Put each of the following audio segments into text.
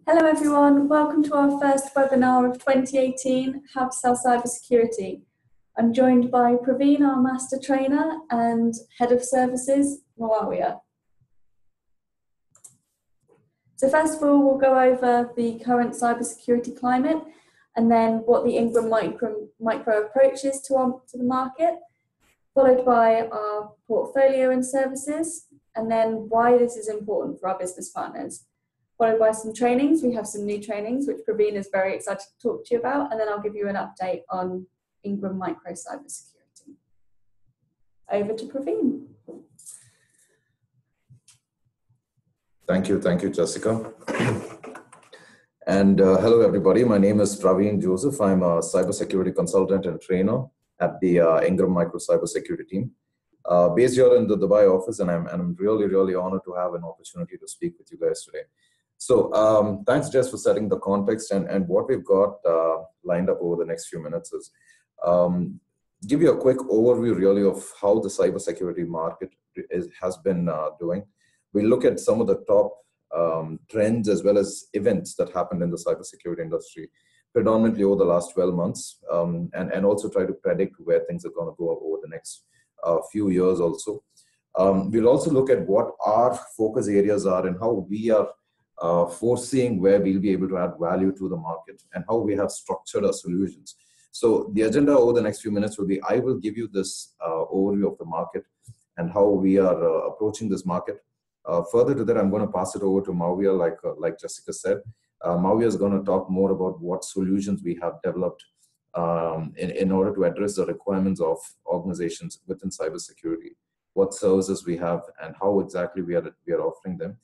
Hello everyone, welcome to our first webinar of 2018, How to Sell Cybersecurity. I'm joined by Praveen, our Master Trainer, and Head of Services, Muawiyah. So first of all, we'll go over the current cybersecurity climate and then what the Ingram micro approach is to the market, followed by our portfolio and services, and then why this is important for our business partners. Followed by some trainings. We have some new trainings, which Praveen is very excited to talk to you about, and then I'll give you an update on Ingram micro cybersecurity. Over to Praveen. Thank you, Jessica. And hello, everybody. My name is Praveen Joseph. I'm a cybersecurity consultant and trainer at the Ingram micro cybersecurity team, based here in the Dubai office, and I'm really honored to have an opportunity to speak with you guys today. So thanks, Jess, for setting the context, and what we've got lined up over the next few minutes is give you a quick overview really of how the cybersecurity market has been doing. We look at some of the top trends as well as events that happened in the cybersecurity industry, predominantly over the last 12 months, and also try to predict where things are going to go over the next few years also. We'll also look at what our focus areas are and how we are foreseeing where we'll be able to add value to the market and how we have structured our solutions. So the agenda over the next few minutes will be, I will give you this overview of the market and how we are approaching this market. Further to that, I'm going to pass it over to Muawiyah, like Jessica said. Muawiyah is going to talk more about what solutions we have developed in order to address the requirements of organizations within cybersecurity, what services we have, and how exactly we are offering them.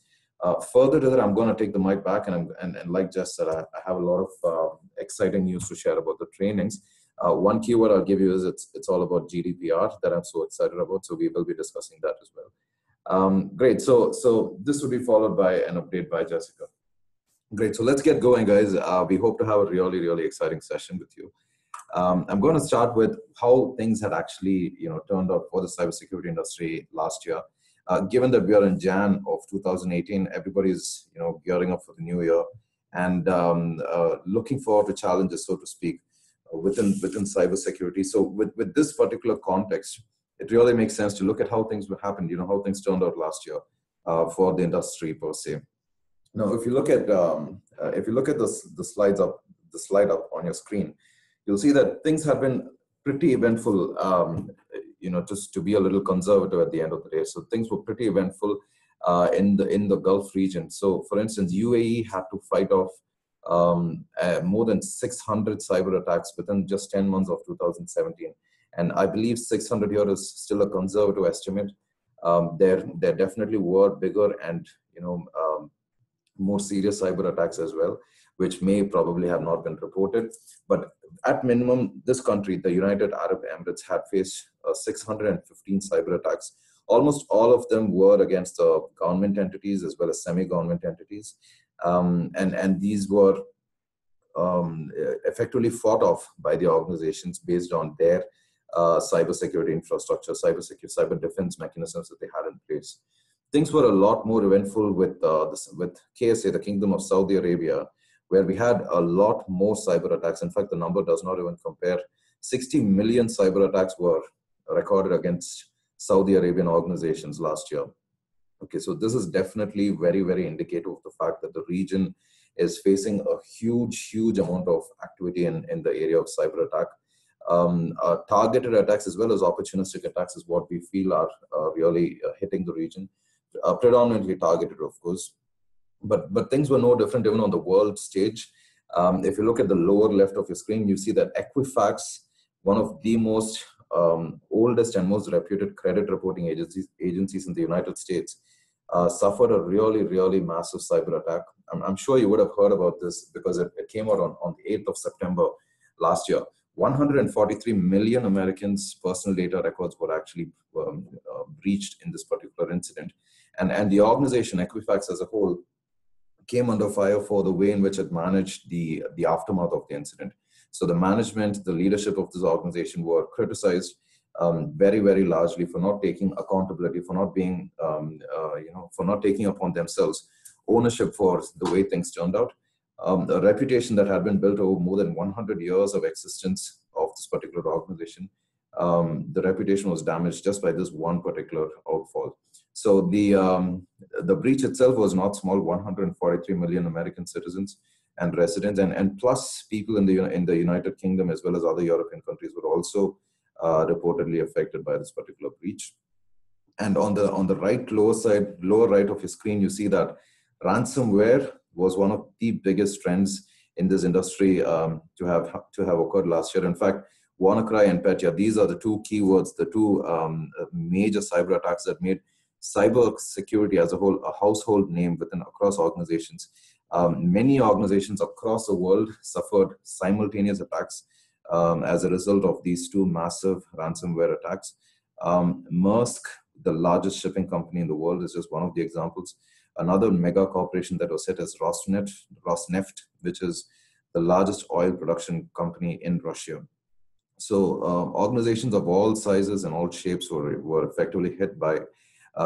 Further to that, I'm going to take the mic back, and like Jess said, I have a lot of exciting news to share about the trainings. One keyword I'll give you is it's all about GDPR that I'm so excited about, so we will be discussing that as well. Great, so this will be followed by an update by Jessica. Great, so let's get going, guys. We hope to have a really exciting session with you. I'm going to start with how things had actually turned out for the cybersecurity industry last year. Given that we are in Jan of 2018, everybody's gearing up for the new year and looking forward to challenges, so to speak, within cybersecurity. So with this particular context, it really makes sense to look at how things happened, how things turned out last year for the industry per se. Now, if you look at the slide up on your screen, you'll see that things have been pretty eventful. Just to be a little conservative at the end of the day. So things were pretty eventful in the Gulf region. So for instance, UAE had to fight off more than 600 cyber attacks within just 10 months of 2017. And I believe 600 here is still a conservative estimate. There definitely were bigger and more serious cyber attacks as well, which may probably have not been reported. But at minimum, this country, the United Arab Emirates, had faced 615 cyber attacks. Almost all of them were against government entities as well as semi-government entities. And these were effectively fought off by the organizations based on their cybersecurity infrastructure, cyber defense mechanisms that they had in place. Things were a lot more eventful with KSA, the Kingdom of Saudi Arabia, where we had a lot more cyber attacks. In fact, the number does not even compare. 60 million cyber attacks were recorded against Saudi Arabian organizations last year. Okay, so this is definitely very indicative of the fact that the region is facing a huge amount of activity in the area of cyber attack. Targeted attacks as well as opportunistic attacks is what we feel are really hitting the region. Predominantly targeted, of course. But things were no different even on the world stage. If you look at the lower left of your screen, you see that Equifax, one of the most oldest and most reputed credit reporting agencies in the United States, suffered a really massive cyber attack. I'm sure you would have heard about this because it came out on the 8th of September last year. 143 million Americans' personal data records were actually breached in this particular incident. And the organization, Equifax as a whole, came under fire for the way in which it managed the aftermath of the incident. So the management, the leadership of this organization were criticized very largely for not taking accountability, for not being, for not taking upon themselves ownership for the way things turned out. a reputation that had been built over more than 100 years of existence of this particular organization. The reputation was damaged just by this one particular outfall. So the breach itself was not small: 143 million American citizens and residents, and plus people in the United Kingdom as well as other European countries were also reportedly affected by this particular breach. And on the lower right of your screen, you see that ransomware was one of the biggest trends in this industry to have occurred last year. In fact, WannaCry and Petya, these are the two keywords, the two major cyber attacks that made cyber security as a whole a household name across organizations. Many organizations across the world suffered simultaneous attacks as a result of these two massive ransomware attacks. Maersk, the largest shipping company in the world, is just one of the examples. Another mega corporation that was hit is Rosneft, which is the largest oil production company in Russia. So organizations of all sizes and all shapes were effectively hit by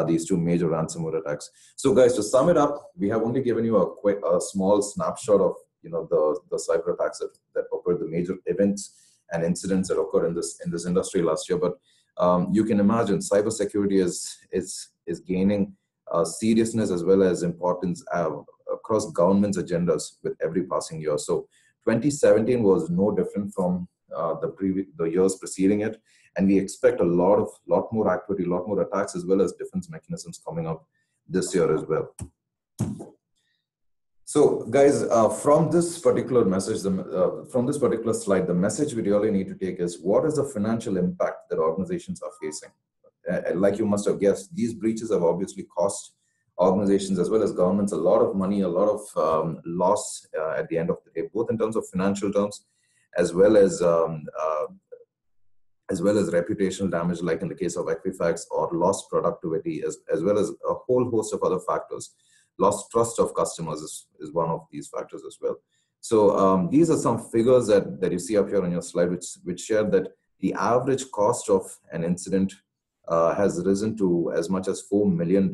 these two major ransomware attacks. So guys, to sum it up, we have only given you a small snapshot of the cyber attacks that occurred, the major events and incidents that occurred in this industry last year. But you can imagine cybersecurity is gaining seriousness as well as importance across governments' agendas with every passing year. So 2017 was no different from the years preceding it, and we expect a lot more activity, a lot more attacks as well as defense mechanisms coming up this year as well. So guys, from this particular message, from this particular slide, the message we really need to take is, what is the financial impact that organizations are facing? Like you must have guessed, these breaches have obviously cost organizations as well as governments a lot of money, a lot of loss at the end of the day, both in terms of financial terms as well as reputational damage, like in the case of Equifax, or lost productivity, as well as a whole host of other factors. Lost trust of customers is one of these factors as well. So these are some figures that you see up here on your slide, which share that the average cost of an incident has risen to as much as $4 million.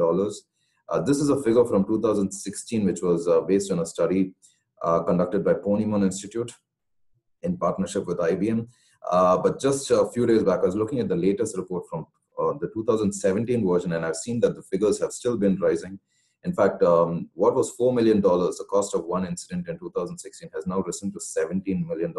This is a figure from 2016, which was based on a study conducted by Ponemon Institute in partnership with IBM. But just a few days back, I was looking at the latest report from the 2017 version, and I've seen that the figures have still been rising. In fact, what was $4 million, the cost of one incident in 2016, has now risen to $17 million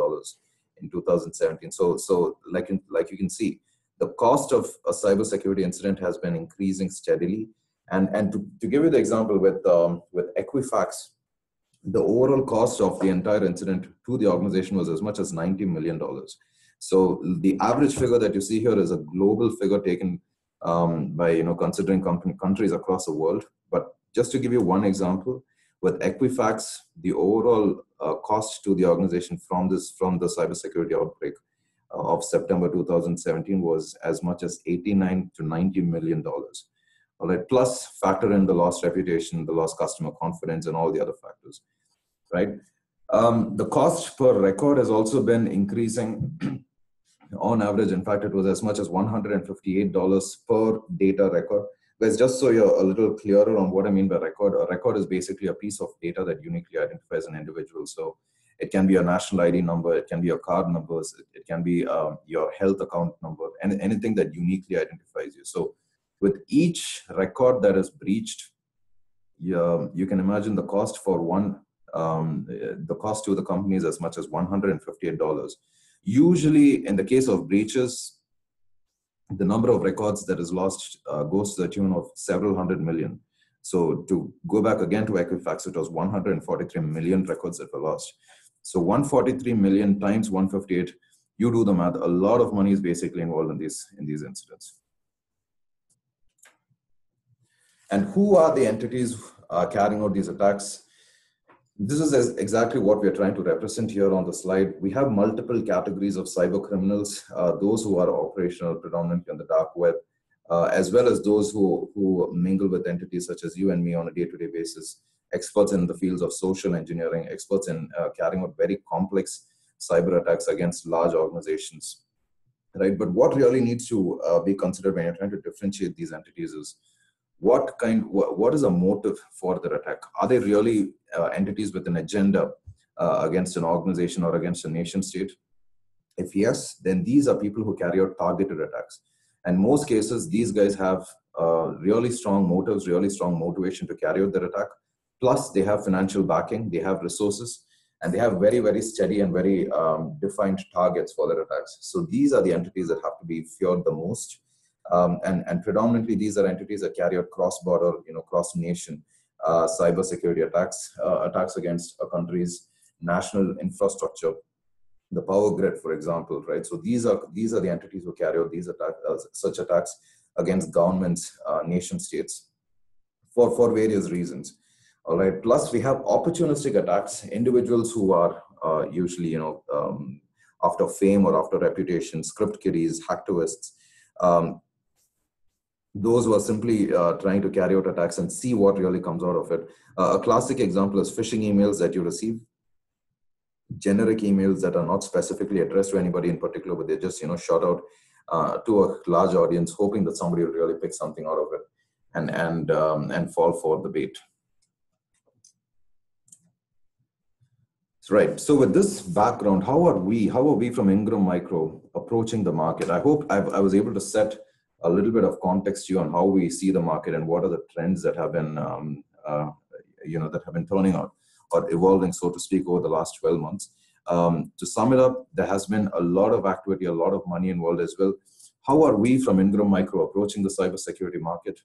in 2017. So like you can see, the cost of a cybersecurity incident has been increasing steadily. And to give you the example with Equifax, the overall cost of the entire incident to the organization was as much as $90 million. So the average figure that you see here is a global figure taken by considering countries across the world. But just to give you one example, with Equifax, the overall cost to the organization from the cybersecurity outbreak of September 2017 was as much as $89 to $90 million. All right, plus factor in the lost reputation, the lost customer confidence, and all the other factors, right? The cost per record has also been increasing on average. In fact, it was as much as $158 per data record. But just so you're a little clearer on what I mean by record, a record is basically a piece of data that uniquely identifies an individual. So it can be a national ID number, it can be your card numbers, it can be your health account number, and anything that uniquely identifies you. So with each record that is breached, you can imagine the cost for one, the cost to the company is as much as $158. Usually, in the case of breaches, the number of records that is lost goes to the tune of several hundred million. So to go back again to Equifax, it was 143 million records that were lost. So 143 million times 158, you do the math. A lot of money is basically involved in these incidents. And who are the entities carrying out these attacks? This is exactly what we are trying to represent here on the slide. We have multiple categories of cyber criminals, those who are operational predominantly on the dark web, as well as those who mingle with entities such as you and me on a day-to-day basis, experts in the fields of social engineering, experts in carrying out very complex cyber attacks against large organizations, right? But what really needs to be considered when you're trying to differentiate these entities is, what is a motive for their attack? Are they really entities with an agenda against an organization or against a nation state? If yes, then these are people who carry out targeted attacks. And most cases, these guys have really strong motives, really strong motivation to carry out their attack. Plus, they have financial backing, they have resources, and they have very, very steady and very defined targets for their attacks. So these are the entities that have to be feared the most. And predominantly, these are entities that carry out cross-border, cross-nation cybersecurity attacks, attacks against a country's national infrastructure, the power grid, for example, right? So these are the entities who carry out these attacks, such attacks against governments, nation states, for various reasons. All right. Plus, we have opportunistic attacks, individuals who are usually, after fame or after reputation, script kiddies, hacktivists. Those who are simply trying to carry out attacks and see what really comes out of it. A classic example is phishing emails that you receive, generic emails that are not specifically addressed to anybody in particular, but they just shot out to a large audience, hoping that somebody will really pick something out of it and fall for the bait. Right. So with this background, how are we from Ingram Micro approaching the market? I hope I was able to set a little bit of context to you on how we see the market and what are the trends that have been, that have been turning out or evolving, so to speak, over the last 12 months. To sum it up, there has been a lot of activity, a lot of money involved as well. How are we from Ingram Micro approaching the cybersecurity market?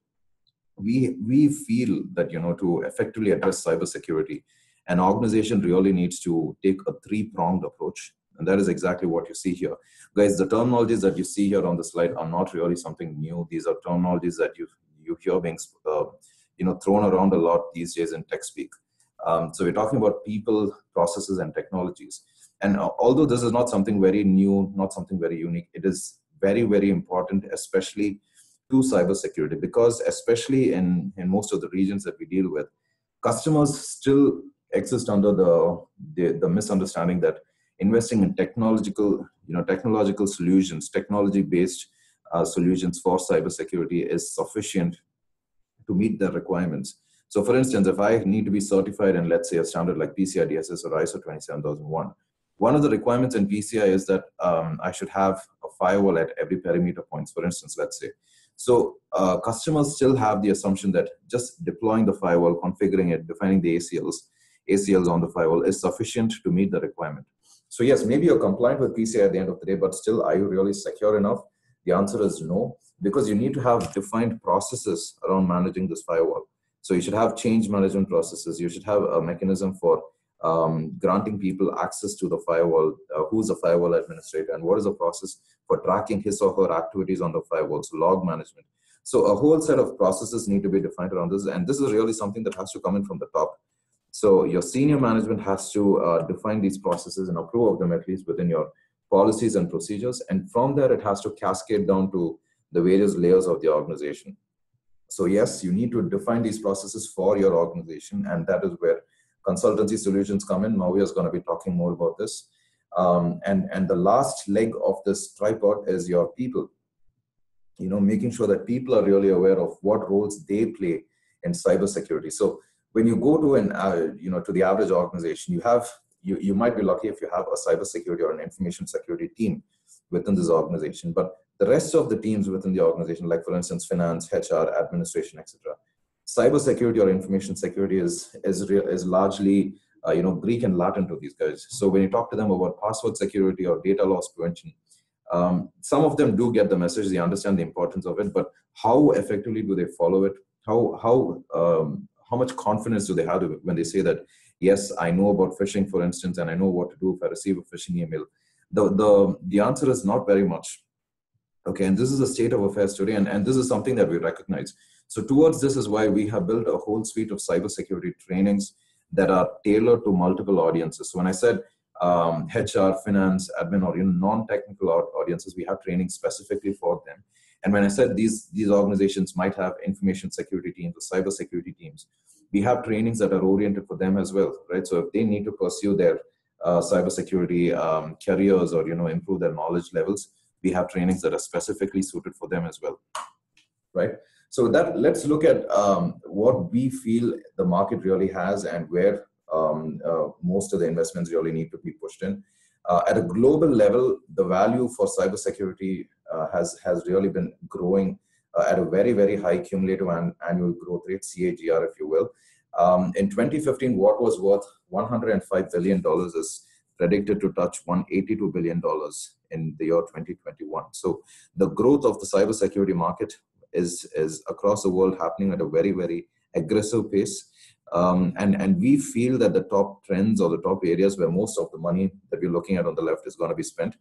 We feel that, to effectively address cybersecurity, an organization really needs to take a three-pronged approach. And that is exactly what you see here. Guys, the terminologies that you see here on the slide are not really something new. These are terminologies that you hear being thrown around a lot these days in tech speak. So we're talking about people, processes, and technologies. And although this is not something very new, not something very unique, it is very, very important, especially to cybersecurity, because especially in most of the regions that we deal with, customers still exist under the misunderstanding that investing in technological solutions, technology-based solutions for cybersecurity is sufficient to meet their requirements. So for instance, if I need to be certified in, let's say, a standard like PCI DSS or ISO 27001, one of the requirements in PCI is that I should have a firewall at every perimeter points, for instance, let's say. So customers still have the assumption that just deploying the firewall, configuring it, defining the ACLs on the firewall is sufficient to meet the requirement. So yes, maybe you're compliant with PCI at the end of the day, but still, are you really secure enough? The answer is no, because you need to have defined processes around managing this firewall. So you should have change management processes. You should have a mechanism for granting people access to the firewall, who's the firewall administrator, and what is the process for tracking his or her activities on the firewall, so log management. So a whole set of processes need to be defined around this, and this is really something that has to come in from the top. So your senior management has to define these processes and approve of them, at least within your policies and procedures. And from there, it has to cascade down to the various layers of the organization. So yes, you need to define these processes for your organization. And that is where consultancy solutions come in. Mauvia is going to be talking more about this. And the last leg of this tripod is your people. Making sure that people are really aware of what roles they play in cybersecurity. So when you go to to the average organization, you might be lucky if you have a cybersecurity or an information security team within this organization. But the rest of the teams within the organization, like for instance, finance, HR, administration, etc., cybersecurity or information security is largely Greek and Latin to these guys. So when you talk to them about password security or data loss prevention, some of them do get the message, they understand the importance of it, but how effectively do they follow it? How much confidence do they have when they say that, yes, I know about phishing, for instance, and I know what to do if I receive a phishing email? The answer is not very much. Okay, and this is a state of affairs today, and this is something that we recognize. So towards this is why we have built a whole suite of cybersecurity trainings that are tailored to multiple audiences. So when I said HR, finance, admin, or non-technical audiences, we have training specifically for them. And when I said these organizations might have information security teams or cybersecurity teams, we have trainings that are oriented for them as well, right? So if they need to pursue their cybersecurity careers or improve their knowledge levels, we have trainings that are specifically suited for them as well, right? So let's look at what we feel the market really has and where most of the investments really need to be pushed in. At a global level, the value for cybersecurity has really been growing at a very, very high cumulative annual growth rate, CAGR, if you will. In 2015, what was worth $105 billion is predicted to touch $182 billion in the year 2021. So the growth of the cybersecurity market is across the world happening at a very, very aggressive pace. And we feel that the top trends or the top areas where most of the money that we're looking at on the left is going to be spent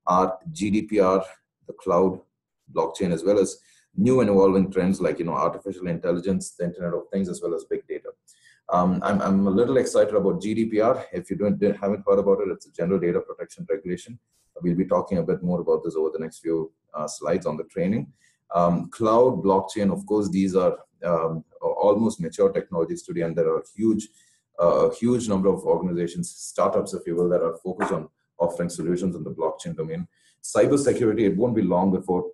are GDPR, the cloud, blockchain, as well as new and evolving trends like artificial intelligence, the Internet of Things, as well as big data. I'm a little excited about GDPR. If you haven't heard about it, it's a General Data Protection Regulation. We'll be talking a bit more about this over the next few slides on the training. Cloud, blockchain, of course, these are almost mature technologies today, and there are a huge number of organizations, startups, if you will, that are focused on offering solutions in the blockchain domain. Cybersecurity, it won't be long before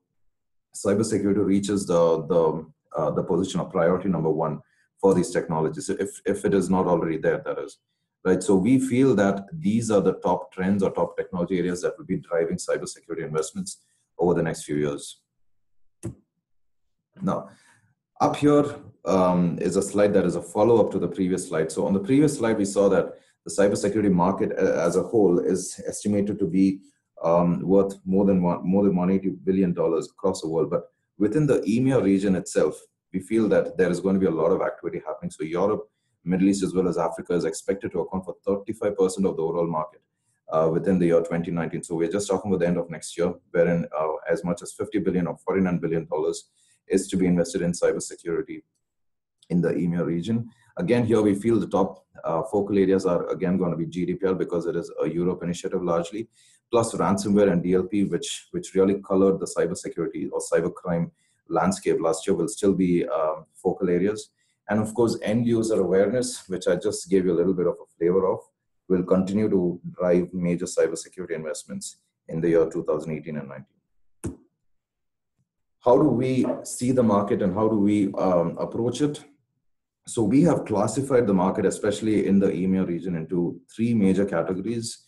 cybersecurity reaches the position of priority number one for these technologies, if it is not already there, that is. Right, so we feel that these are the top trends or top technology areas that will be driving cybersecurity investments over the next few years. Now, up here is a slide that is a follow-up to the previous slide. So on the previous slide, we saw that the cybersecurity market as a whole is estimated to be worth more than $180 billion across the world. But within the EMEA region itself, we feel that there is going to be a lot of activity happening. So Europe, Middle East, as well as Africa is expected to account for 35% of the overall market within the year 2019. So we're just talking about the end of next year, wherein as much as $50 billion or $49 billion is to be invested in cybersecurity in the EMEA region. Again, here we feel the top focal areas are again going to be GDPR because it is a Europe initiative largely, plus ransomware and DLP, which really colored the cybersecurity or cybercrime landscape last year, will still be focal areas. And of course, end user awareness, which I just gave you a little bit of a flavor of, will continue to drive major cybersecurity investments in the year 2018 and 19. How do we see the market and how do we approach it? So we have classified the market, especially in the EMEA region, into three major categories.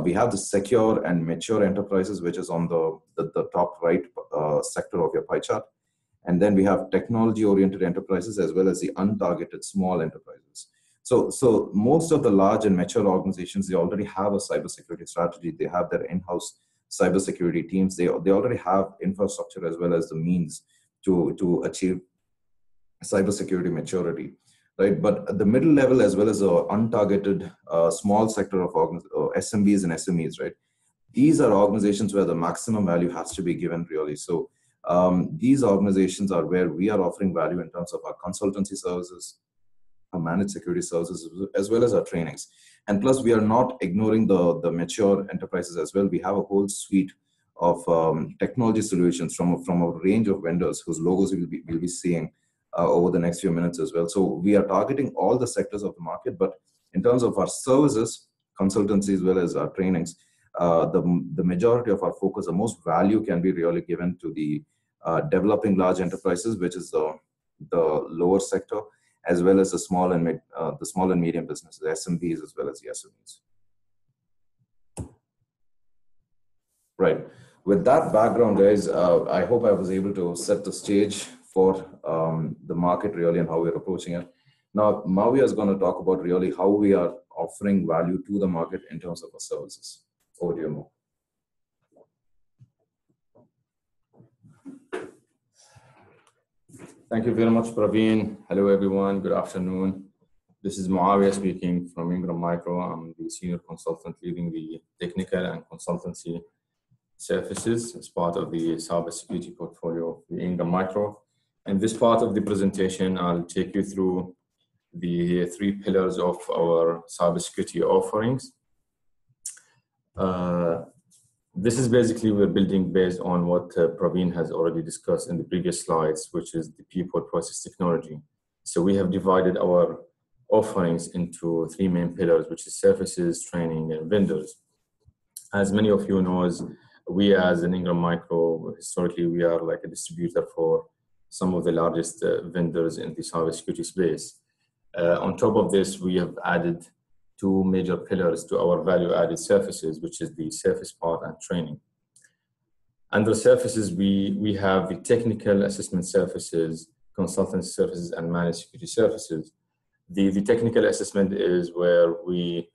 We have the secure and mature enterprises, which is on the top right sector of your pie chart. And then we have technology-oriented enterprises as well as the untargeted small enterprises. So most of the large and mature organizations, they already have a cybersecurity strategy. They have their in-house cybersecurity teams. They already have infrastructure as well as the means to achieve cybersecurity maturity, right? But the middle level as well as the untargeted small sector of SMBs and SMEs, right? These are organizations where the maximum value has to be given really. So these organizations are where we are offering value in terms of our consultancy services, our managed security services, as well as our trainings. And plus, we are not ignoring the mature enterprises as well. We have a whole suite of technology solutions from a range of vendors whose logos we'll be seeing over the next few minutes as well. So we are targeting all the sectors of the market, but in terms of our services, consultancy as well as our trainings, the majority of our focus, the most value can be really given to the developing large enterprises, which is the lower sector, as well as the small and medium businesses, the SMBs as well as the SMEs. Right. With that background, guys, I hope I was able to set the stage for the market really and how we're approaching it. Now, Mavia is going to talk about really how we are offering value to the market in terms of our services. Over to you, Mo. Thank you very much, Praveen. Hello, everyone. Good afternoon. This is Muawiyah speaking from Ingram Micro. I'm the senior consultant leading the technical and consultancy services as part of the cybersecurity portfolio of the Ingram Micro. In this part of the presentation, I'll take you through the three pillars of our cybersecurity offerings. This is basically we're building based on what Praveen has already discussed in the previous slides, which is the people, process, technology. So we have divided our offerings into three main pillars, which is services, training, and vendors. As many of you know, we as an Ingram Micro, historically, we are like a distributor for some of the largest vendors in the cybersecurity space. On top of this, we have added two major pillars to our value-added services, which is the service part and training. Under services, we have the technical assessment services, consultancy services, and managed security services. The technical assessment is where we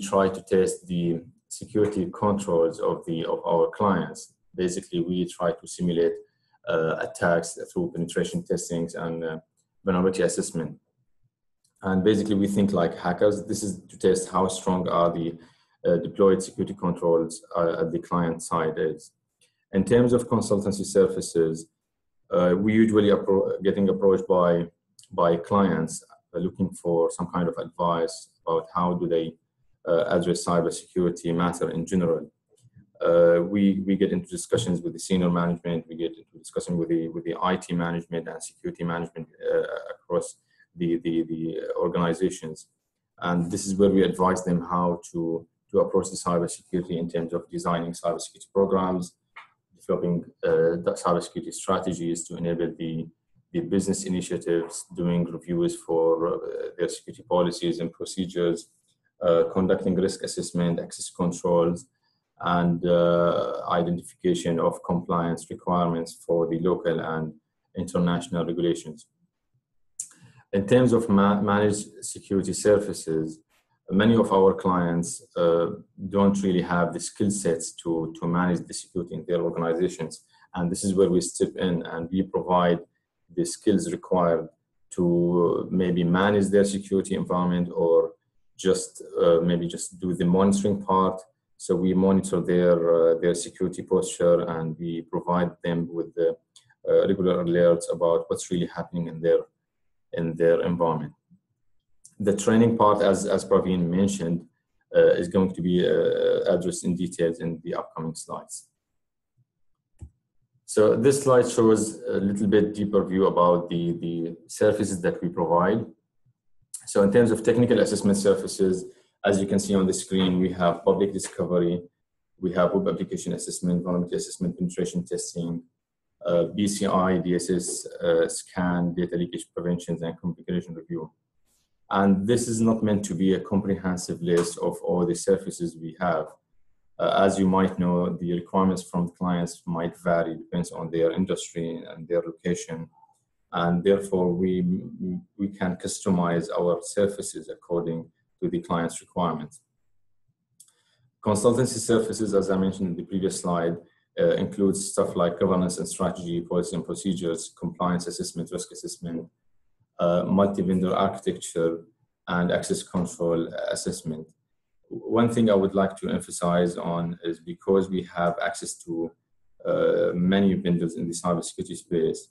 try to test the security controls of our clients. Basically, we try to simulate attacks through penetration testings and vulnerability assessment. And basically, we think like hackers. This is to test how strong are the deployed security controls at the client side is. In terms of consultancy services, we usually getting approached by clients looking for some kind of advice about how do they address cybersecurity matter in general. We get into discussions with the senior management. We get into discussion with the IT management and security management across the organizations, and this is where we advise them how to approach the cybersecurity in terms of designing cybersecurity programs, developing cybersecurity strategies to enable the business initiatives, doing reviews for their security policies and procedures, conducting risk assessment, access controls, and identification of compliance requirements for the local and international regulations. In terms of managed security services, many of our clients don't really have the skill sets to manage the security in their organizations. And this is where we step in and we provide the skills required to maybe manage their security environment or just maybe just do the monitoring part. So we monitor their security posture and we provide them with the regular alerts about what's really happening in their environment. The training part, as Praveen mentioned, is going to be addressed in details in the upcoming slides. So this slide shows a little bit deeper view about the services that we provide. So in terms of technical assessment services, as you can see on the screen, we have public discovery, we have web application assessment, vulnerability assessment, penetration testing, BCI, DSS, scan, data leakage preventions, and configuration review. And this is not meant to be a comprehensive list of all the services we have. As you might know, the requirements from clients might vary, depends on their industry and their location. And therefore, we can customize our services according to the client's requirements. Consultancy services, as I mentioned in the previous slide, includes stuff like governance and strategy, policy and procedures, compliance assessment, risk assessment, multi-vendor architecture, and access control assessment. One thing I would like to emphasize on is because we have access to many vendors in the cybersecurity space,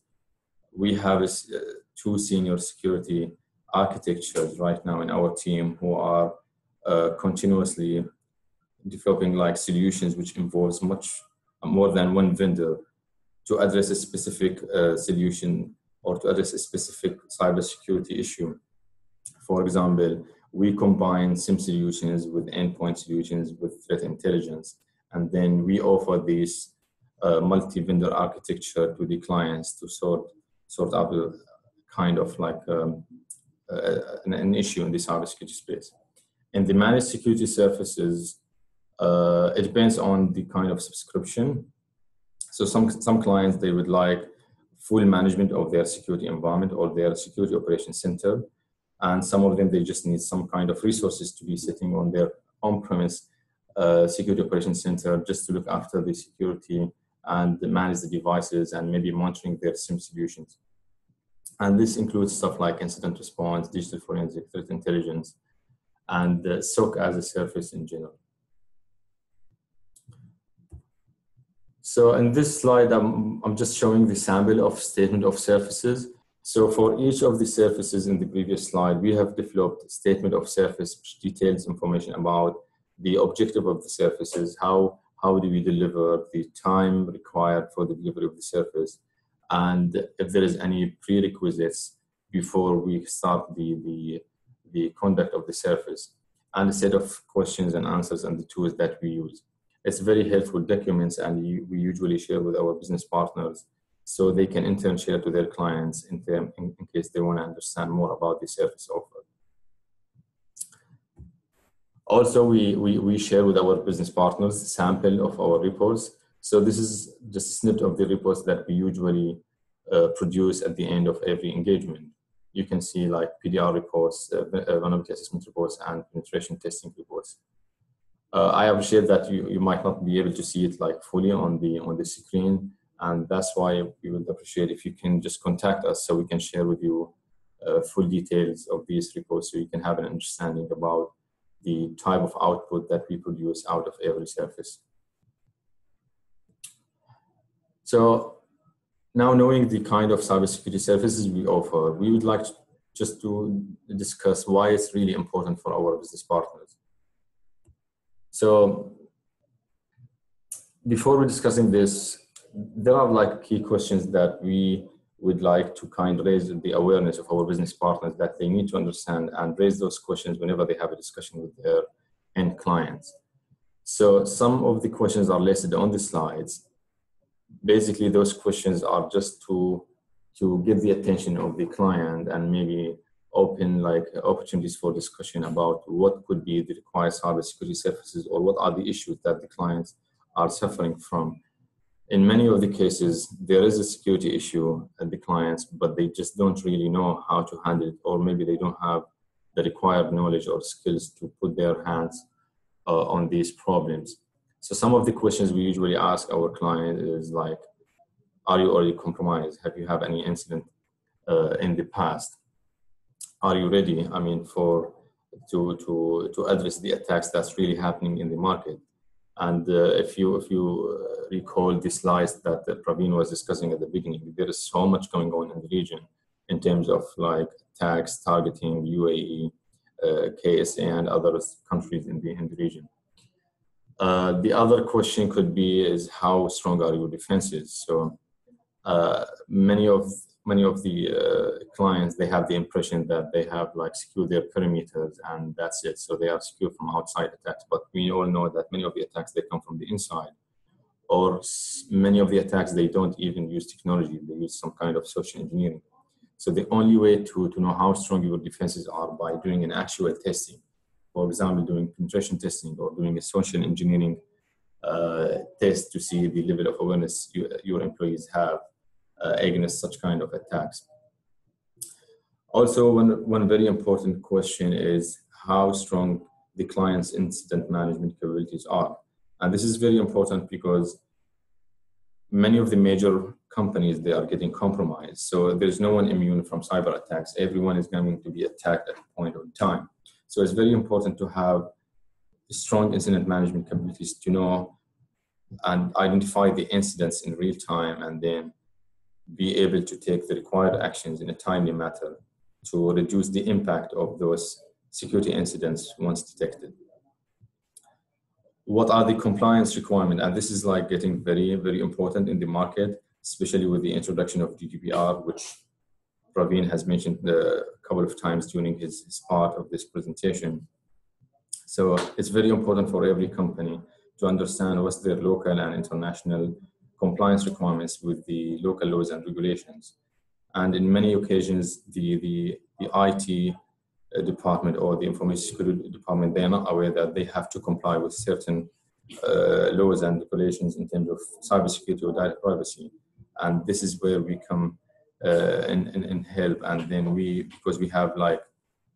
we have two senior security architectures right now in our team who are continuously developing like solutions which involves much more than one vendor to address a specific solution or to address a specific cybersecurity issue. For example, we combine SIM solutions with endpoint solutions with threat intelligence, and then we offer this multi-vendor architecture to the clients to sort out a kind of like an issue in the cybersecurity space. In the managed security services, it depends on the kind of subscription. So some clients, they would like full management of their security environment or their security operations center. And some of them, they just need some kind of resources to be sitting on their on-premise security operations center just to look after the security and manage the devices and maybe monitoring their SIM solutions. And this includes stuff like incident response, digital forensic, threat intelligence, and SOC as a service in general. So in this slide, I'm just showing the sample of statement of services. So for each of the services in the previous slide, we have developed a statement of service which details information about the objective of the services, how do we deliver, the time required for the delivery of the service, and if there is any prerequisites before we start the conduct of the service, and a set of questions and answers and the tools that we use. It's very helpful documents, and we usually share with our business partners so they can in turn share to their clients in case they want to understand more about the service offered. Also, we share with our business partners a sample of our reports. So this is just a snippet of the reports that we usually produce at the end of every engagement. You can see like PDR reports, vulnerability assessment reports, and penetration testing reports. I appreciate that you might not be able to see it like fully on the screen, and that's why we would appreciate if you can just contact us so we can share with you full details of these reports, so you can have an understanding about the type of output that we produce out of every service. So now, knowing the kind of cybersecurity services we offer, we would like just to discuss why it's really important for our business partners. So before we're discussing this, there are like key questions that we would like to kind of raise the awareness of our business partners that they need to understand, and raise those questions whenever they have a discussion with their end clients. So some of the questions are listed on the slides. Basically, those questions are just to get the attention of the client and maybe open like opportunities for discussion about what could be the required cybersecurity services, or what are the issues that the clients are suffering from. In many of the cases, there is a security issue at the clients, but they just don't really know how to handle it, or maybe they don't have the required knowledge or skills to put their hands on these problems. So some of the questions we usually ask our client is like, are you already compromised? Have you had any incident in the past? Are you ready? I mean, to address the attacks that's really happening in the market. And if you recall the slides that Praveen was discussing at the beginning, there is so much going on in the region in terms of like attacks targeting UAE, KSA, and other countries in the region. The other question could be is how strong are your defenses? So many of the clients, they have the impression that they have like secured their perimeters and that's it. So they are secure from outside attacks, but we all know that many of the attacks, they come from the inside, or many of the attacks, they don't even use technology. They use some kind of social engineering. So the only way to know how strong your defenses are by doing an actual testing. For example, doing penetration testing or doing a social engineering test to see the level of awareness your employees have against such kind of attacks. Also, one very important question is how strong the client's incident management capabilities are. And this is very important because many of the major companies, they are getting compromised. So there's no one immune from cyber attacks. Everyone is going to be attacked at a point of time. So it's very important to have strong incident management capabilities to know and identify the incidents in real time, and then be able to take the required actions in a timely manner to reduce the impact of those security incidents once detected. What are the compliance requirements? And this is like getting very, very important in the market, especially with the introduction of GDPR, which Praveen has mentioned a couple of times during his part of this presentation. So it's very important for every company to understand what's their local and international compliance requirements with the local laws and regulations. And in many occasions, the IT department or the information security department, they are not aware that they have to comply with certain laws and regulations in terms of cybersecurity or data privacy. And this is where we come in help. And then because we have like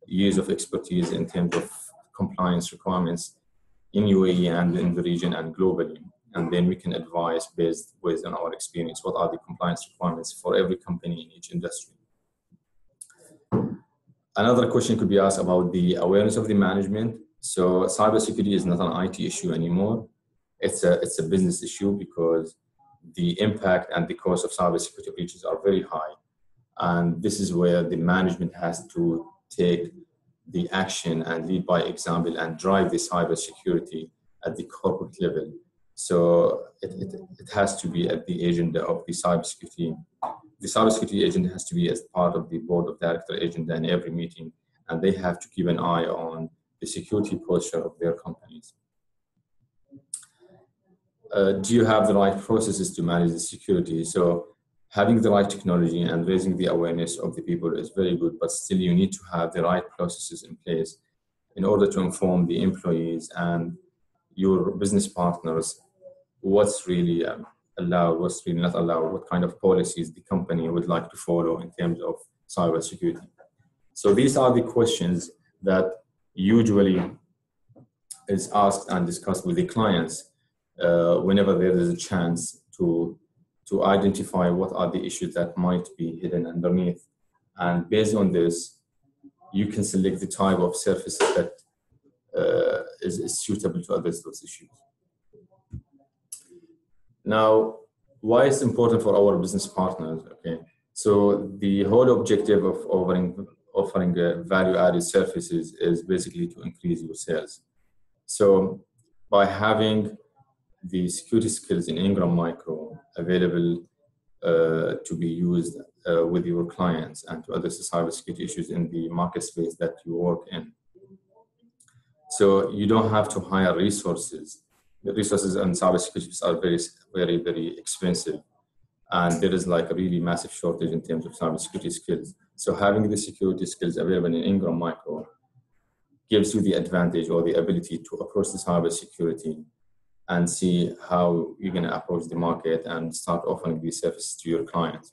years of expertise in terms of compliance requirements in UAE and in the region and globally. And then we can advise based on our experience, what are the compliance requirements for every company in each industry. Another question could be asked about the awareness of the management. So cybersecurity is not an IT issue anymore. It's a business issue because the impact and the cost of cybersecurity breaches are very high. And this is where the management has to take the action and lead by example and drive the cybersecurity at the corporate level. So it has to be at the agenda of the cybersecurity. The cybersecurity agenda has to be as part of the board of director agenda in every meeting, and they have to keep an eye on the security posture of their companies. Do you have the right processes to manage the security? So having the right technology and raising the awareness of the people is very good, but still you need to have the right processes in place in order to inform the employees and your business partners what's really allowed, what's really not allowed, what kind of policies the company would like to follow in terms of cybersecurity. So these are the questions that usually is asked and discussed with the clients whenever there is a chance to identify what are the issues that might be hidden underneath. And based on this, you can select the type of service that is suitable to address those issues. Now, why it's important for our business partners? Okay, so the whole objective of offering value-added services is basically to increase your sales. So by having the security skills in Ingram Micro available to be used with your clients and to address the cybersecurity issues in the market space that you work in. So you don't have to hire resources. The resources in cybersecurity are very, very expensive. And there is like a really massive shortage in terms of cybersecurity skills. So having the security skills available in Ingram Micro gives you the advantage or the ability to approach the cybersecurity and see how you're going to approach the market and start offering these services to your clients.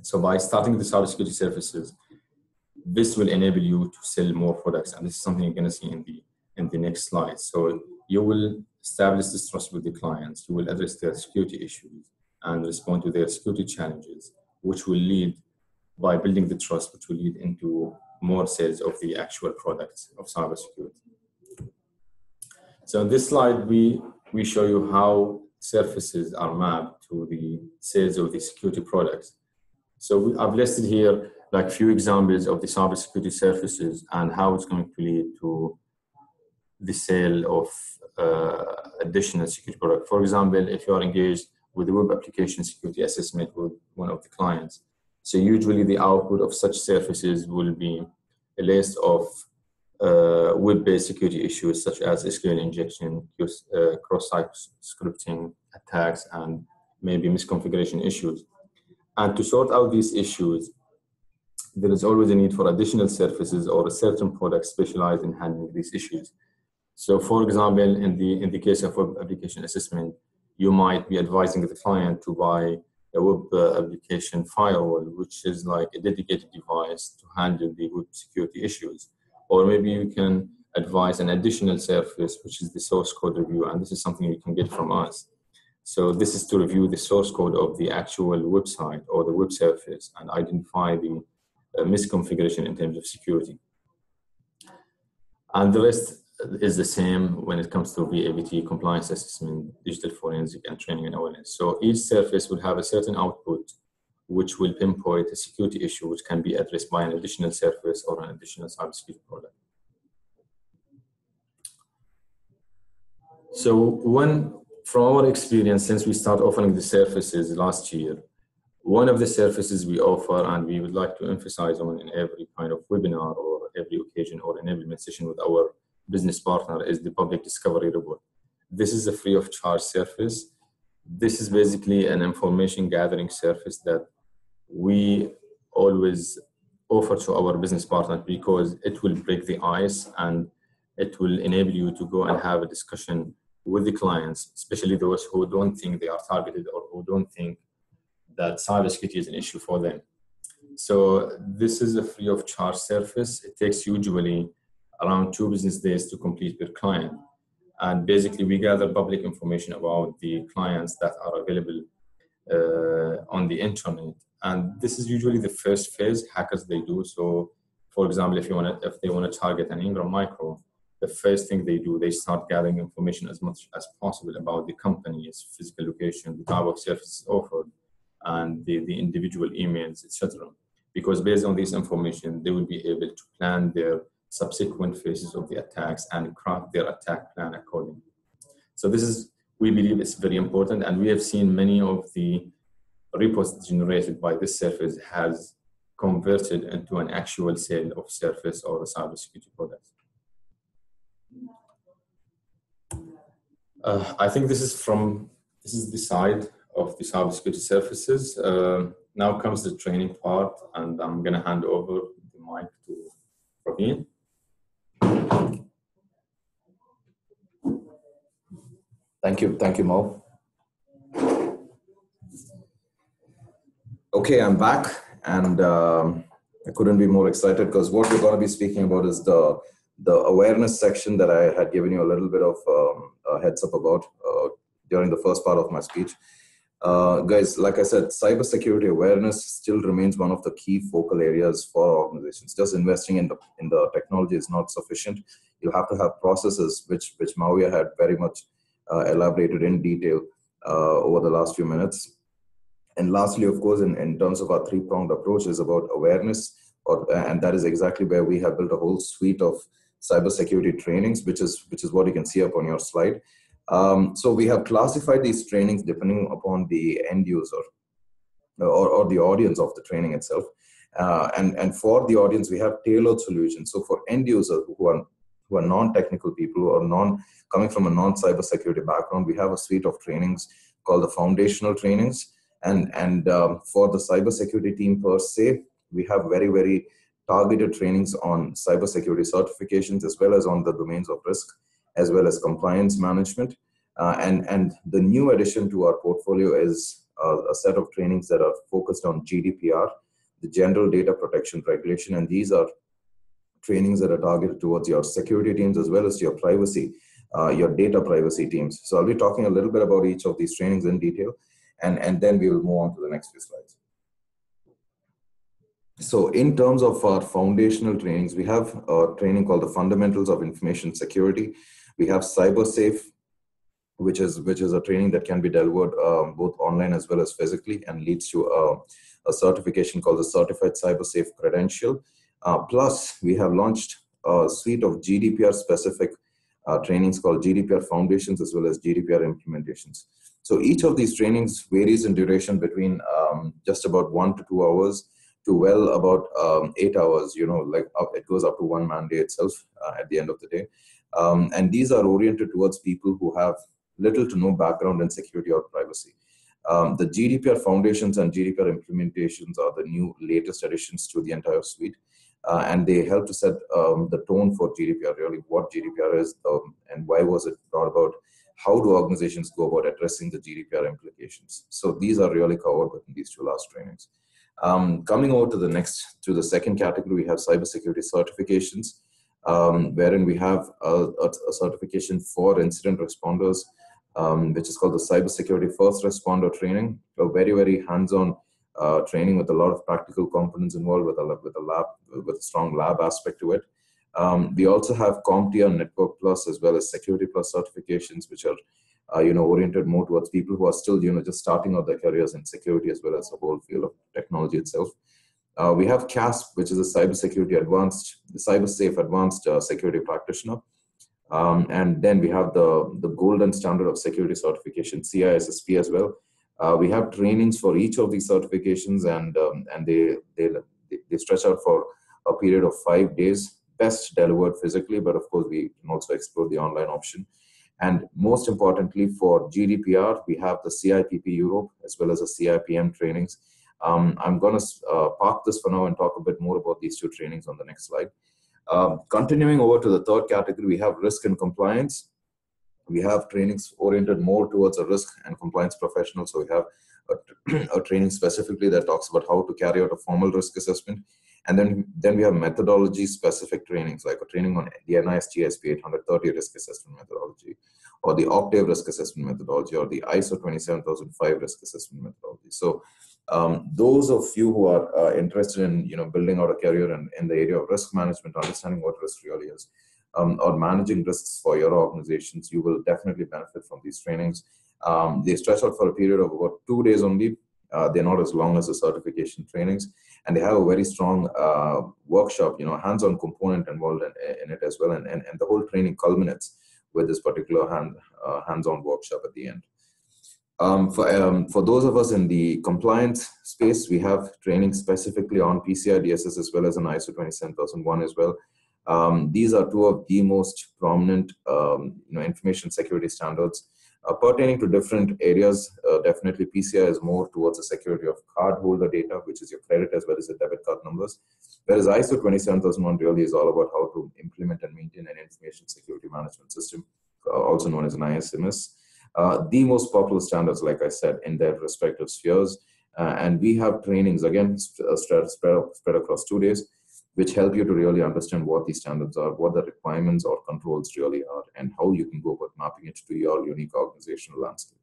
So by starting the cybersecurity services, this will enable you to sell more products, and this is something you're going to see in the next slide. So you will establish this trust with the clients, you will address their security issues and respond to their security challenges, which will lead, by building the trust, which will lead into more sales of the actual products of cybersecurity. So in this slide, we show you how services are mapped to the sales of the security products. So I've listed here like few examples of the cybersecurity services and how it's going to lead to the sale of additional security product. For example, if you are engaged with the web application security assessment with one of the clients, so usually the output of such services will be a list of web-based security issues such as SQL injection, cross-site scripting attacks, and maybe misconfiguration issues. And to sort out these issues, there is always a need for additional services or a certain product specialized in handling these issues. So for example, in the case of web application assessment, you might be advising the client to buy a web application firewall, which is like a dedicated device to handle the web security issues. Or maybe you can advise an additional service, which is the source code review, and this is something you can get from us. So this is to review the source code of the actual website or the web service and identify the misconfiguration in terms of security. And the rest is the same when it comes to VAVT, compliance assessment, digital forensic, and training and awareness. So each service will have a certain output which will pinpoint a security issue which can be addressed by an additional service or an additional cybersecurity product. So from our experience, since we started offering the services last year, one of the services we offer and we would like to emphasize on in every kind of webinar or every occasion or enablement session with our business partner is the public discovery report. This is a free of charge service. This is basically an information gathering service that we always offer to our business partner because it will break the ice and it will enable you to go and have a discussion with the clients, especially those who don't think they are targeted or who don't think that cybersecurity is an issue for them. So this is a free of charge service. It takes usually around 2 business days to complete per client. And basically we gather public information about the clients that are available on the internet. And this is usually the first phase hackers they do. So for example, if they want to target an Ingram Micro, the first thing they do, they start gathering information as much as possible about the company, its physical location, the type of services offered, and the individual emails, etc. Because based on this information, they will be able to plan their subsequent phases of the attacks and craft their attack plan accordingly. So this is, we believe it's very important, and we have seen many of the reports generated by this service has converted into an actual sale of service or a cybersecurity product. I think this is the side of the cybersecurity services. Now comes the training part, and I'm going to hand over the mic to Praveen. Thank you, Mo. Okay, I'm back, and I couldn't be more excited because what we're going to be speaking about is the awareness section that I had given you a little bit of a heads up about during the first part of my speech. Guys, like I said, cybersecurity awareness still remains one of the key focal areas for organizations. Just investing in the technology is not sufficient. You have to have processes, which Mavia had very much elaborated in detail over the last few minutes. And lastly, of course, in terms of our three-pronged approach is about awareness, and that is exactly where we have built a whole suite of cybersecurity trainings, which is what you can see up on your slide. So we have classified these trainings depending upon the end user or the audience of the training itself. And for the audience, we have tailored solutions. So for end users who are non-technical people, who are coming from a non-cybersecurity background, we have a suite of trainings called the foundational trainings. And for the cybersecurity team per se, we have very, very targeted trainings on cybersecurity certifications, as well as on the domains of risk, as well as compliance management. And the new addition to our portfolio is a set of trainings that are focused on GDPR, the General Data Protection Regulation. And these are trainings that are targeted towards your security teams, as well as your privacy, your data privacy teams. So I'll be talking a little bit about each of these trainings in detail. And then we will move on to the next few slides. So in terms of our foundational trainings, we have a training called the Fundamentals of Information Security. We have CyberSafe, which is a training that can be delivered both online as well as physically, and leads to a certification called the Certified CyberSafe Credential. Plus, we have launched a suite of GDPR-specific trainings called GDPR Foundations, as well as GDPR Implementations. So each of these trainings varies in duration between just about 1 to 2 hours to well about 8 hours. It goes up to one man day itself at the end of the day. And these are oriented towards people who have little to no background in security or privacy. The GDPR Foundations and GDPR Implementations are the new latest additions to the entire suite. And they help to set the tone for GDPR, really what GDPR is and why was it brought about. How do organizations go about addressing the GDPR implications? So these are really covered within these two last trainings. Coming over to the second category, we have cybersecurity certifications, wherein we have a certification for incident responders, which is called the Cybersecurity First Responder Training, a very, very hands-on training with a lot of practical components involved, with a strong lab aspect to it. We also have CompTIA, Network Plus, as well as Security Plus certifications, which are oriented more towards people who are still just starting out their careers in security, as well as the whole field of technology itself. We have CASP, which is a CyberSafe Advanced Security Practitioner. And then we have the Golden Standard of Security Certification, CISSP, as well. We have trainings for each of these certifications, and they stretch out for a period of 5 days, best delivered physically, but of course we can also explore the online option. And most importantly, for GDPR, we have the CIPP Europe, as well as the CIPM trainings. I'm going to park this for now and talk a bit more about these two trainings on the next slide. Continuing over to the third category, we have risk and compliance. We have trainings oriented more towards a risk and compliance professional. So we have a training specifically that talks about how to carry out a formal risk assessment. And then we have methodology-specific trainings, like a training on the NIST SP 830 risk assessment methodology, or the Octave risk assessment methodology, or the ISO 27005 risk assessment methodology. So those of you who are interested in building out a career in the area of risk management, understanding what risk really is, or managing risks for your organizations, you will definitely benefit from these trainings. They stretch out for a period of about 2 days only. They're not as long as the certification trainings, and they have a very strong workshop, hands-on component involved in it as well, and the whole training culminates with this particular hands-on workshop at the end. For those of us in the compliance space, we have training specifically on PCI DSS, as well as an ISO 27001 as well. These are two of the most prominent information security standards pertaining to different areas. Definitely PCI is more towards the security of cardholder data, which is your credit as well as the debit card numbers, whereas ISO 27001 really is all about how to implement and maintain an information security management system, also known as an ISMS. the most popular standards, like I said, in their respective spheres. And we have trainings, again, spread across 2 days, which help you to really understand what these standards are, what the requirements or controls really are, and how you can go about mapping it to your unique organizational landscape,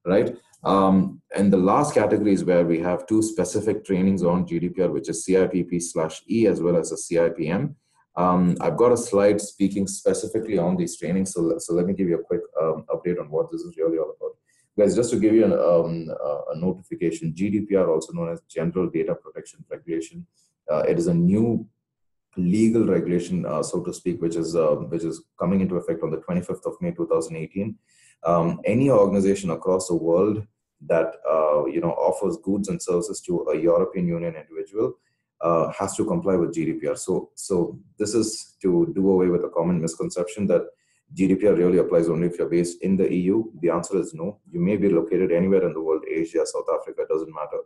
right? And the last category is where we have 2 specific trainings on GDPR, which is CIPP/E as well as a CIPM. I've got a slide speaking specifically on these trainings, so let me give you a quick update on what this is really all about. Guys, just to give you a notification, GDPR, also known as General Data Protection Regulation, it is a new legal regulation, so to speak, which is coming into effect on the 25th of May 2018. Any organization across the world that offers goods and services to a European Union individual has to comply with GDPR. So this is to do away with a common misconception that GDPR really applies only if you're based in the EU. The answer is no. You may be located anywhere in the world, Asia, South Africa, doesn't matter.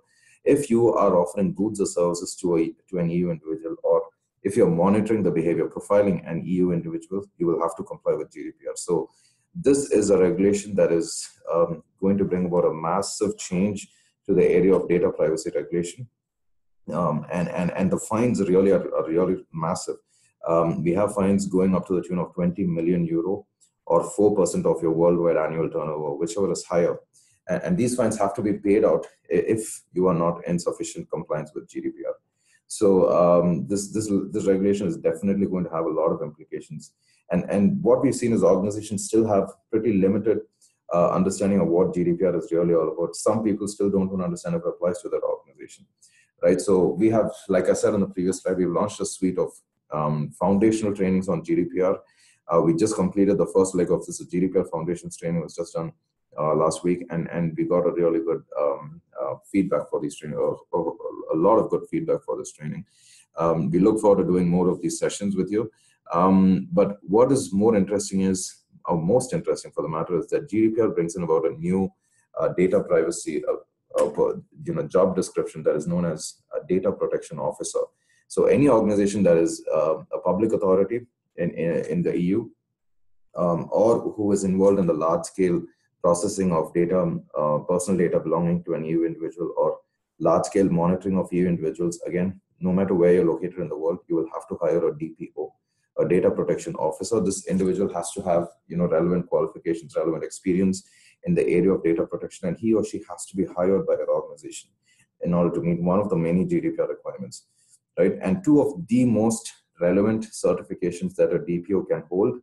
If you are offering goods or services to an EU individual, or if you're monitoring the behavior, profiling an EU individual, you will have to comply with GDPR. So this is a regulation that is going to bring about a massive change to the area of data privacy regulation. And the fines really are really massive. We have fines going up to the tune of 20 million euro or 4% of your worldwide annual turnover, whichever is higher. And these fines have to be paid out if you are not in sufficient compliance with GDPR. So this regulation is definitely going to have a lot of implications. And what we've seen is organizations still have pretty limited understanding of what GDPR is really all about. Some people still don't understand if it applies to their organization, right? So we have, like I said on the previous slide, we've launched a suite of foundational trainings on GDPR. We just completed the first leg of this GDPR Foundations training, was just done last week, and we got a really good feedback for these training, a lot of good feedback for this training. We look forward to doing more of these sessions with you. But what is more interesting is, or most interesting for the matter, is that GDPR brings in about a new data privacy job description that is known as a data protection officer. So any organization that is a public authority in the EU or who is involved in the large-scale processing of data, personal data belonging to an EU individual, or large-scale monitoring of EU individuals, again, no matter where you're located in the world, you will have to hire a DPO, a data protection officer. This individual has to have relevant qualifications, relevant experience in the area of data protection, and he or she has to be hired by your organization in order to meet one of the many GDPR requirements, right? And 2 of the most relevant certifications that a DPO can hold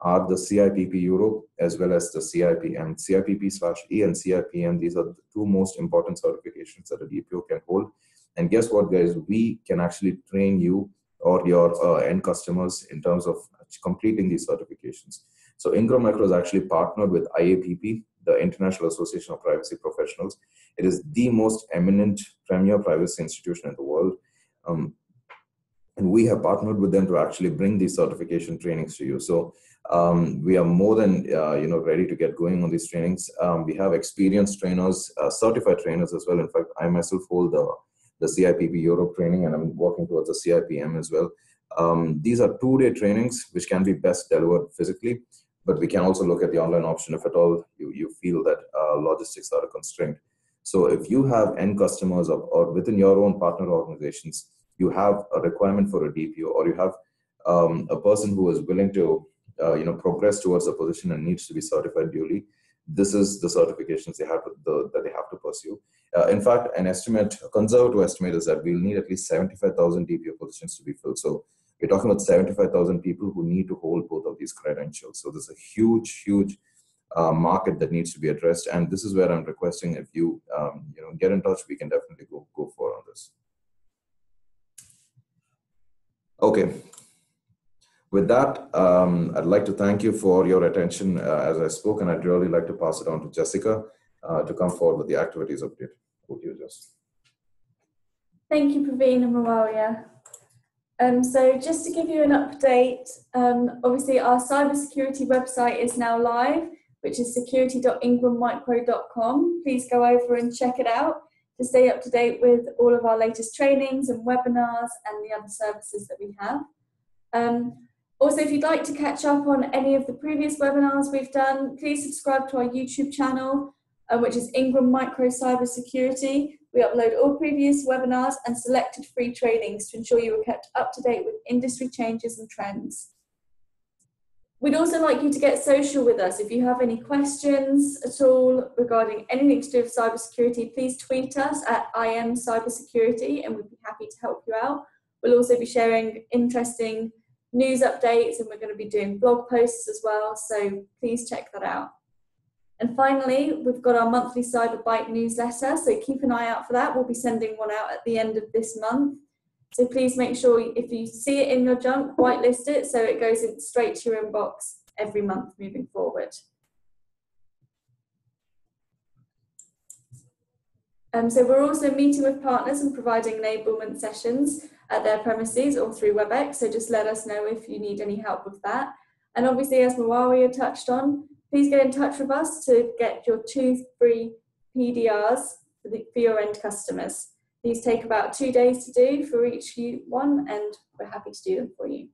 are the CIPP Europe as well as the CIPM. CIPP/E and CIPM, these are the 2 most important certifications that a DPO can hold. And guess what, guys? We can actually train you or your end customers in terms of completing these certifications. So Ingram Micro is actually partnered with IAPP, the International Association of Privacy Professionals. It is the most eminent premier privacy institution in the world. And we have partnered with them to actually bring these certification trainings to you. So we are more than ready to get going on these trainings. We have experienced trainers, certified trainers as well. In fact, I myself hold the CIPP Europe training, and I'm working towards the CIPM as well. These are 2-day trainings, which can be best delivered physically, but we can also look at the online option if at all you feel that logistics are a constraint. So if you have end customers or within your own partner organizations, you have a requirement for a DPO, or you have a person who is willing to progress towards a position and needs to be certified duly, this is the certifications that they have to pursue. In fact, a conservative estimate is that we'll need at least 75,000 DPO positions to be filled. So we're talking about 75,000 people who need to hold both of these credentials. So there's a huge market that needs to be addressed, and this is where I'm requesting if you get in touch, we can definitely go for on this. Okay. With that, I'd like to thank you for your attention as I spoke, and I'd really like to pass it on to Jessica to come forward with the activities update. Over to you, Jess. Thank you, Praveen and Muawiyah. So just to give you an update, obviously our cybersecurity website is now live, which is security.ingrammicro.com. Please go over and check it out to stay up to date with all of our latest trainings and webinars and the other services that we have. Also, if you'd like to catch up on any of the previous webinars we've done, please subscribe to our YouTube channel, which is Ingram Micro Cybersecurity. We upload all previous webinars and selected free trainings to ensure you are kept up to date with industry changes and trends. We'd also like you to get social with us. If you have any questions at all regarding anything to do with cybersecurity, please tweet us at IMCybersecurity and we'd be happy to help you out. We'll also be sharing interesting news updates and we're going to be doing blog posts as well, so please check that out. And finally, we've got our monthly Cyber Bite newsletter, so keep an eye out for that. We'll be sending one out at the end of this month. So please make sure if you see it in your junk, whitelist it so it goes in straight to your inbox every month moving forward. So we're also meeting with partners and providing enablement sessions at their premises or through WebEx, so just let us know if you need any help with that. And obviously, as Muawiyah touched on, please get in touch with us to get your 2 free PDRs for your end customers. These take about 2 days to do for each one, and we're happy to do them for you.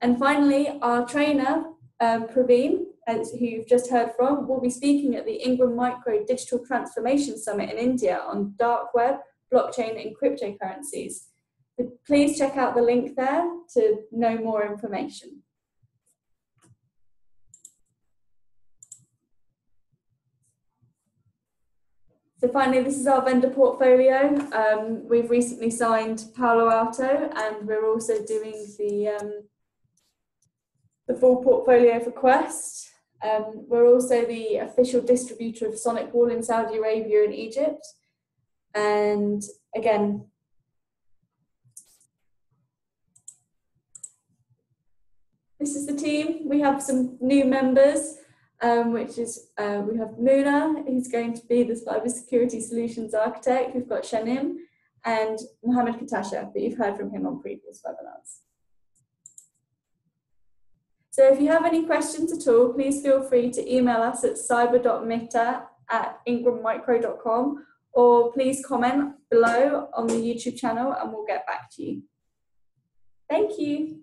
And finally, our trainer, Praveen, who you've just heard from, will be speaking at the Ingram Micro Digital Transformation Summit in India on dark web, blockchain and cryptocurrencies. Please check out the link there to know more information. So finally, this is our vendor portfolio. We've recently signed Palo Alto, and we're also doing the full portfolio for Quest. We're also the official distributor of Sonic Wall in Saudi Arabia and Egypt. And again, this is the team. We have some new members. Which is, we have Muna, who's going to be the Cybersecurity Solutions Architect. We've got Shanim and Mohammed Katasha, but you've heard from him on previous webinars. So if you have any questions at all, please feel free to email us at cyber.mita@ingrammicro.com, or please comment below on the YouTube channel and we'll get back to you. Thank you.